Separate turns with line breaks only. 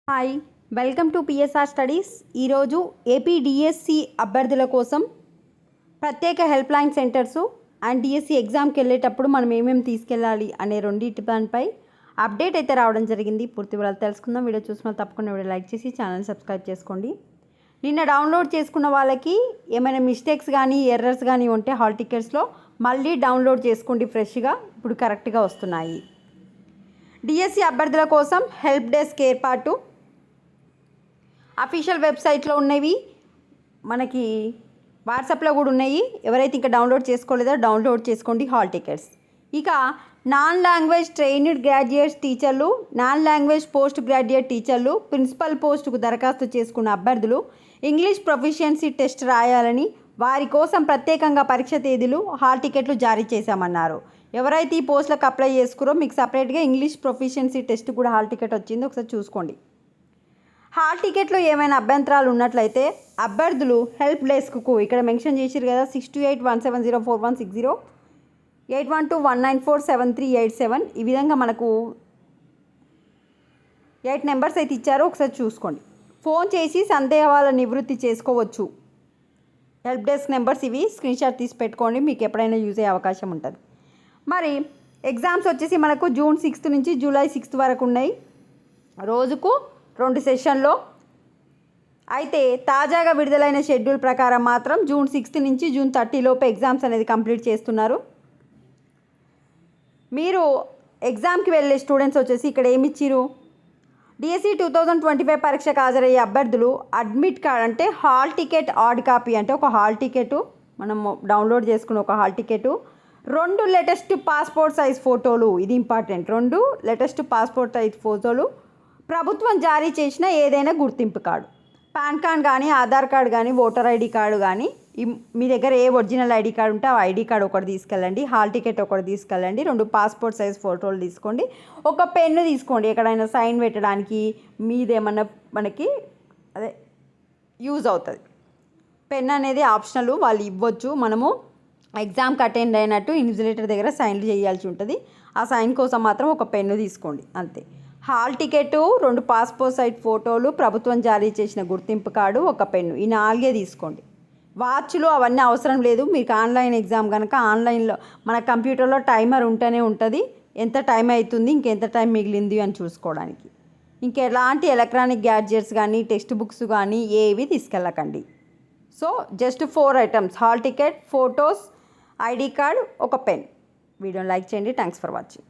Hi, welcome to PSR studies. ఈరోజు AP DSC అభ్యర్థుల కోసం ప్రత్యేక help line centres and DSC ఎగ్జామ్కి వెళ్ళేటప్పుడు మనం ఏమేమి తీసుకెళ్ళాలి అనే రెండింటి దానిపై అప్డేట్ అయితే రావడం జరిగింది. పూర్తి వివరాలు తెలుసుకుందాం. వీడియో చూసిన తప్పకుండా వీడియో లైక్ చేసి ఛానల్ సబ్స్క్రైబ్ చేసుకోండి. నిన్న డౌన్లోడ్ చేసుకున్న వాళ్ళకి ఏమైనా మిస్టేక్స్ కానీ ఎర్రర్స్ కానీ ఉంటే హాల్ టికెట్స్లో మళ్ళీ డౌన్లోడ్ చేసుకోండి. ఫ్రెష్గా ఇప్పుడు కరెక్ట్గా వస్తున్నాయి. డిఎస్సి అభ్యర్థుల కోసం హెల్ప్ డెస్క్ ఏర్పాటు అఫీషియల్ వెబ్సైట్లో ఉన్నవి, మనకి వాట్సాప్లో కూడా ఉన్నాయి. ఎవరైతే ఇంకా డౌన్లోడ్ చేసుకోలేదో డౌన్లోడ్ చేసుకోండి హాల్ టికెట్స్. ఇక నాన్ లాంగ్వేజ్ ట్రైన్డ్ గ్రాడ్యుయేట్స్ టీచర్లు, నాన్ లాంగ్వేజ్ పోస్ట్ గ్రాడ్యుయేట్ టీచర్లు, ప్రిన్సిపల్ పోస్టుకు దరఖాస్తు చేసుకున్న అభ్యర్థులు ఇంగ్లీష్ ప్రొఫిషియన్సీ టెస్ట్ రాయాలని, వారి కోసం ప్రత్యేకంగా పరీక్ష తేదీలు హాల్ టికెట్లు జారీ చేశామన్నారు. ఎవరైతే ఈ పోస్టులకు అప్లై చేసుకురో మీకు సపరేట్గా ఇంగ్లీష్ ప్రొఫిషియన్సీ టెస్ట్ కూడా హాల్ టికెట్ వచ్చింది, ఒకసారి చూసుకోండి. హాల్ టికెట్లో ఏమైనా అభ్యంతరాలు ఉన్నట్లయితే అభ్యర్థులు హెల్ప్ డెస్క్కు ఇక్కడ మెన్షన్ చేసిరు కదా 6281704160, 8121947387, ఈ విధంగా మనకు 8 నెంబర్స్ అయితే ఇచ్చారో ఒకసారి చూసుకోండి. ఫోన్ చేసి సందేహాల నివృత్తి చేసుకోవచ్చు. హెల్ప్ డెస్క్ నెంబర్స్ ఇవి, స్క్రీన్ షాట్ తీసి పెట్టుకోండి, మీకు ఎప్పుడైనా యూజ్ అయ్యే అవకాశం ఉంటుంది. మరి ఎగ్జామ్స్ వచ్చేసి మనకు జూన్ 6 నుంచి జూలై 6 వరకు ఉన్నాయి. రోజుకు 2 సెషన్లో. అయితే తాజాగా విడుదలైన షెడ్యూల్ ప్రకారం మాత్రం జూన్ 6 నుంచి జూన్ 30 లోపు ఎగ్జామ్స్ అనేది కంప్లీట్ చేస్తున్నారు. మీరు ఎగ్జామ్కి వెళ్ళే స్టూడెంట్స్ వచ్చేసి ఇక్కడ ఏమి ఇచ్చిరు, డిఎస్సి 2025 పరీక్షకు హాజరయ్యే అభ్యర్థులు అడ్మిట్ కార్డ్ అంటే హాల్ టికెట్ ఆర్డ్ కాపీ అంటే ఒక హాల్ టికెట్ మనం డౌన్లోడ్ చేసుకున్న ఒక hall ticket, 2 latest passport size ఫోటోలు, ఇది ఇంపార్టెంట్, 2 లేటెస్ట్ పాస్పోర్ట్ సైజ్ ఫోటోలు, ప్రభుత్వం జారీ చేసిన ఏదైనా గుర్తింపు కార్డు, పాన్ కార్డ్ కానీ ఆధార్ కార్డు కానీ ఓటర్ ఐడి కార్డు కానీ, మీ దగ్గర ఏ ఒరిజినల్ ఐడి కార్డు ఉంటే ఆ ఐడి కార్డు ఒకటి తీసుకెళ్ళండి, హాల్ టికెట్ ఒకటి తీసుకెళ్ళండి, 2 పాస్పోర్ట్ సైజ్ ఫోటోలు తీసుకోండి, ఒక పెన్ను తీసుకోండి, ఎక్కడైనా సైన్ పెట్టడానికి మీదేమన్నా మనకి అదే యూజ్ అవుతుంది. పెన్ అనేది ఆప్షనల్, వాళ్ళు ఇవ్వచ్చు. మనము ఎగ్జామ్కి అటెండ్ అయినట్టు ఇన్విజిలేటర్ దగ్గర సైన్లు చేయాల్సి ఉంటుంది. ఆ సైన్ కోసం మాత్రం ఒక పెన్ను తీసుకోండి, అంతే. హాల్ టికెట్, 2 పాస్పోర్ట్ సైజ్ ఫోటోలు, ప్రభుత్వం జారీ చేసిన గుర్తింపు కార్డు, ఒక పెన్ను, ఈ 4 తీసుకోండి. వాచ్లు అవన్నీ అవసరం లేదు. మీకు ఆన్లైన్ ఎగ్జామ్ కనుక ఆన్లైన్లో మన కంప్యూటర్లో టైమర్ ఉంటూనే ఉంటుంది, ఎంత టైం అవుతుంది ఇంకెంత టైం మిగిలింది అని చూసుకోవడానికి. ఇంకెలాంటి ఎలక్ట్రానిక్ గ్యాడ్జెట్స్ కానీ టెక్స్ట్ బుక్స్ కానీ ఏవి తీసుకెళ్ళకండి. So just 4 items, hall ticket, photos, ID card, ఒక పెన్. వీడియోని లైక్ చేయండి. Thanks for watching.